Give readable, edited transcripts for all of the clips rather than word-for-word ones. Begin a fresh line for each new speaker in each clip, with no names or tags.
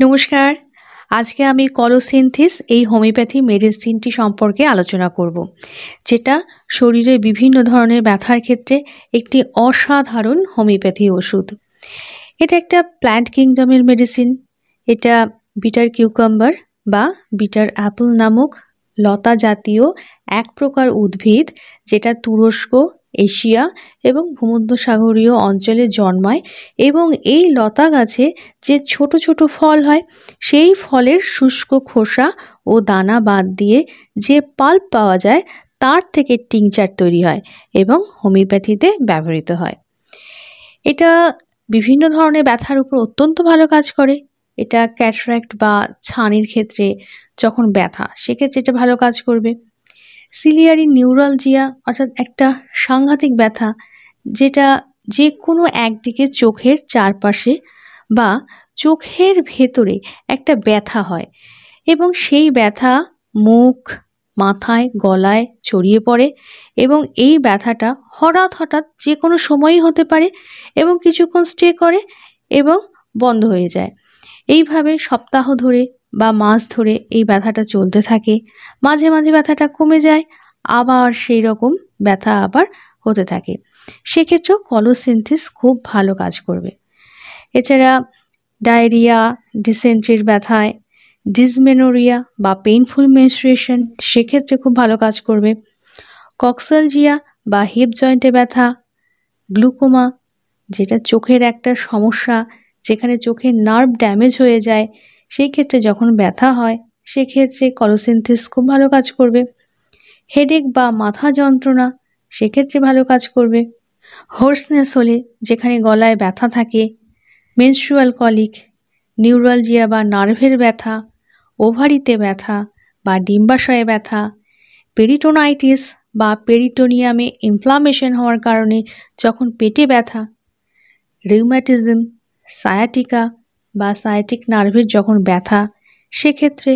নমস্কার। আজকে আমি কলোসিনথিস এই হোমিওপ্যাথি মেডিসিনটি সম্পর্কে আলোচনা করব, যেটা শরীরে বিভিন্ন ধরনের ব্যথার ক্ষেত্রে একটি অসাধারণ হোমিওপ্যাথি ওষুধ। এটা একটা প্ল্যান্ট কিংডমের মেডিসিন। এটা বিটার কিউকাম্বার বা বিটার অ্যাপল নামক লতা জাতীয় এক প্রকার উদ্ভিদ, যেটা তুরস্ক, এশিয়া এবং ভূমধ্যসাগরীয় অঞ্চলে জন্মায় এবং এই লতা গাছে যে ছোট ছোট ফল হয়, সেই ফলের শুষ্ক খোসা ও দানা বাদ দিয়ে যে পাল্প পাওয়া যায়, তার থেকে টিংচার তৈরি হয় এবং হোমিওপ্যাথিতে ব্যবহৃত হয়। এটা বিভিন্ন ধরনের ব্যথার উপর অত্যন্ত ভালো কাজ করে। এটা ক্যাটারাক্ট বা ছানির ক্ষেত্রে যখন ব্যথা, সেক্ষেত্রে এটা ভালো কাজ করবে। সিলিয়ারি নিউরালজিয়া অর্থাৎ একটা সাংঘাতিক ব্যথা, যেটা যে কোনো একদিকে চোখের চারপাশে বা চোখের ভেতরে একটা ব্যথা হয় এবং সেই ব্যথা মুখ, মাথায়, গলায় ছড়িয়ে পড়ে এবং এই ব্যথাটা হঠাৎ যে কোনো সময়ই হতে পারে এবং কিছুক্ষণ স্টে করে এবং বন্ধ হয়ে যায়। এইভাবে সপ্তাহ ধরে বা মাস ধরে এই ব্যথাটা চলতে থাকে। মাঝে মাঝে ব্যথাটা কমে যায়, আবার সেই রকম ব্যথা আবার হতে থাকে। সেক্ষেত্রেও কলোসিনথিস খুব ভালো কাজ করবে। এছাড়া ডায়রিয়া, ডিসেন্ট্রির ব্যথায়, ডিসমেনোরিয়া বা পেইনফুল মেনস্ট্রুয়েশন, সেক্ষেত্রে খুব ভালো কাজ করবে। কক্সালজিয়া বা হিপ জয়েন্টে ব্যথা, গ্লুকোমা, যেটা চোখের একটা সমস্যা, যেখানে চোখের নার্ভ ড্যামেজ হয়ে যায়, সেই ক্ষেত্রে যখন ব্যথা হয়, সেক্ষেত্রে কলোসিনথিস খুব ভালো কাজ করবে। হেডেক বা মাথা যন্ত্রণা, সেক্ষেত্রে ভালো কাজ করবে। হোর্সনেস হলে, যেখানে গলায় ব্যথা থাকে, মেনস্ট্রুয়াল কলিক, নিউরালজিয়া বা নার্ভের ব্যথা, ওভারিতে ব্যথা বা ডিম্বাশয়ে ব্যথা, পেরিটোনাইটিস বা পেরিটোনিয়ামে ইনফ্লামেশন হওয়ার কারণে যখন পেটে ব্যথা, রিউম্যাটিজম, সায়াটিকা বা সায়াটিক নার্ভের যখন ব্যথা, সেক্ষেত্রে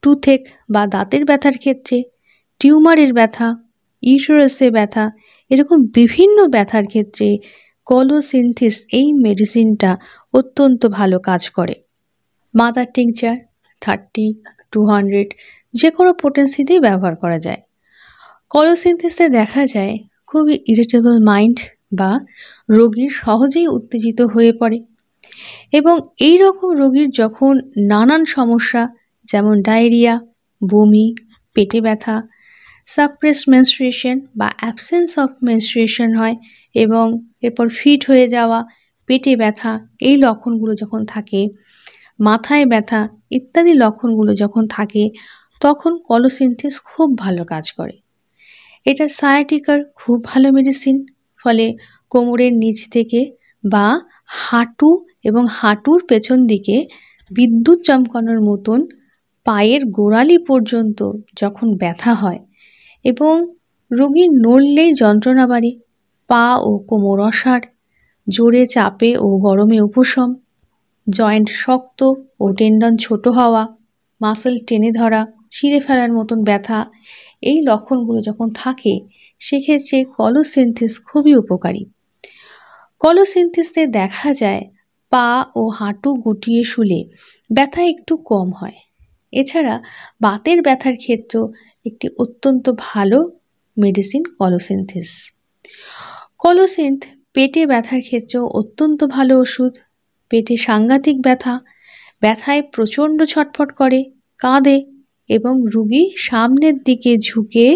টুথেক বা দাঁতের ব্যথার ক্ষেত্রে, টিউমারের ব্যথা, ইউটেরাসে ব্যথা, এরকম বিভিন্ন ব্যথার ক্ষেত্রে কলোসিনথিস এই মেডিসিনটা অত্যন্ত ভালো কাজ করে। মাদার টিংচার 30-200 যে কোনো পোটেন্সিতেই ব্যবহার করা যায়। কলোসিনথিসে দেখা যায় খুবই ইরিটেবল মাইন্ড বা রোগীর সহজেই উত্তেজিত হয়ে পড়ে এবং এই রকম রোগীর যখন নানান সমস্যা, যেমন ডায়রিয়া, বমি, পেটে ব্যথা, সাপ্রেসড মেনস্ট্রুয়েশন বা অ্যাবসেন্স অফ মেনস্ট্রুয়েশন হয় এবং এরপর ফিট হয়ে যাওয়া, পেটে ব্যথা, এই লক্ষণগুলো যখন থাকে, মাথায় ব্যথা ইত্যাদি লক্ষণগুলো যখন থাকে, তখন কলোসিনথিস খুব ভালো কাজ করে। এটা সায়াটিকার খুব ভালো মেডিসিন। ফলে কোমরের নিচ থেকে বা হাঁটু এবং হাঁটুর পেছন দিকে বিদ্যুৎ চমকানোর মতন পায়ের গোড়ালি পর্যন্ত যখন ব্যথা হয় এবং রোগীর নড়লেই যন্ত্রণা বাড়ে, পা ও কোমর অসাড়, জোরে চাপে ও গরমে উপশম, জয়েন্ট শক্ত ও টেন্ডন ছোট হওয়া, মাসল টেনে ধরা, ছিঁড়ে ফেলার মতন ব্যথা, এই লক্ষণগুলো যখন থাকে, সেক্ষেত্রে কলোসিনথিস খুবই উপকারী। কলোসিনথিসে দেখা যায় পা ও হাঁটু গুটিয়ে শুলে ব্যথা একটু কম হয়। এছাড়া বাতের ব্যথার ক্ষেত্রেও একটি অত্যন্ত ভালো মেডিসিন কলোসিনথিস। কলোসিনথ পেটে ব্যথার ক্ষেত্রেও অত্যন্ত ভালো ওষুধ। পেটে সাংঘাতিক ব্যথা, ব্যথায় প্রচণ্ড ছটফট করে, কাঁদে এবং রুগী সামনের দিকে ঝুঁকে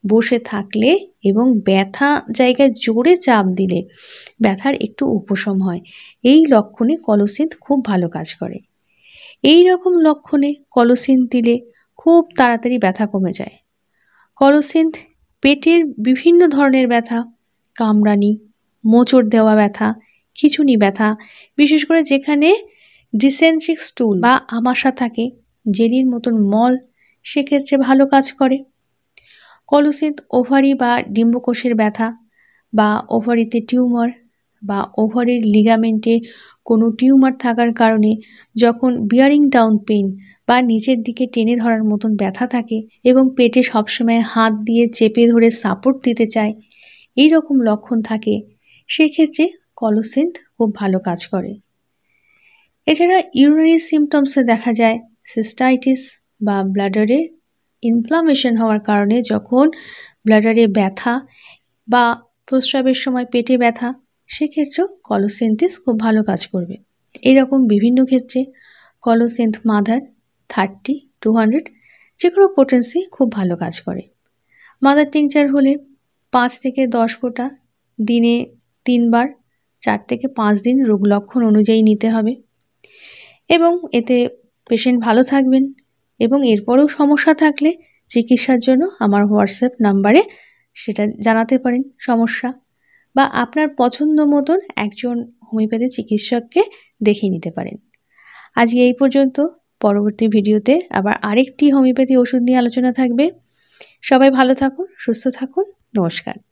বসে থাকলে এবং ব্যথা জায়গায় জোরে চাপ দিলে ব্যথার একটু উপশম হয়। এই লক্ষণে কলোসিনথ খুব ভালো কাজ করে। এই রকম লক্ষণে কলোসিনথ দিলে খুব তাড়াতাড়ি ব্যথা কমে যায়। কলোসিনথ পেটের বিভিন্ন ধরনের ব্যথা, কামড়ানি, মোচড় দেওয়া ব্যথা, খিঁচুনি ব্যথা, বিশেষ করে যেখানে ডিসেন্ট্রিক স্টুল বা আমাশা থাকে, জেলির মতন মল, সেক্ষেত্রে ভালো কাজ করে। কলোসিনথ ওভারি বা ডিম্বকোষের ব্যথা বা ওভারিতে টিউমার বা ওভারির লিগামেন্টে কোনো টিউমার থাকার কারণে যখন বিয়ারিং ডাউন পেইন বা নিচের দিকে টেনে ধরার মতন ব্যথা থাকে এবং পেটে সবসময় হাত দিয়ে চেপে ধরে সাপোর্ট দিতে চায়, এই রকম লক্ষণ থাকে, সেক্ষেত্রে কলোসিনথ খুব ভালো কাজ করে। এছাড়া ইউরিনারি সিমটমসে দেখা যায় সিস্টাইটিস বা ব্লাডারে ইনফ্লামেশন হওয়ার কারণে যখন ব্লাডারে ব্যথা বা প্রস্রাবের সময় পেটে ব্যথা, সেক্ষেত্রেও কলোসিনথিস খুব ভালো কাজ করবে। এইরকম বিভিন্ন ক্ষেত্রে কলোসিন্থ মাদার 30, 200 যে কোনো পোটেন্সি খুব ভালো কাজ করে। মাদার টিংচার হলে 5 থেকে 10 ফোঁটা দিনে 3 বার 4 থেকে 5 দিন রোগ লক্ষণ অনুযায়ী নিতে হবে এবং এতে পেশেন্ট ভালো থাকবেন। এবং এরপরেও সমস্যা থাকলে চিকিৎসার জন্য আমার হোয়াটসঅ্যাপ নাম্বারে সেটা জানাতে পারেন সমস্যা, বা আপনার পছন্দ মতন একজন হোমিওপ্যাথি চিকিৎসককে দেখিয়ে নিতে পারেন। আজকে এই পর্যন্ত। পরবর্তী ভিডিওতে আবার আরেকটি হোমিওপ্যাথি ওষুধ নিয়ে আলোচনা থাকবে। সবাই ভালো থাকুন, সুস্থ থাকুন। নমস্কার।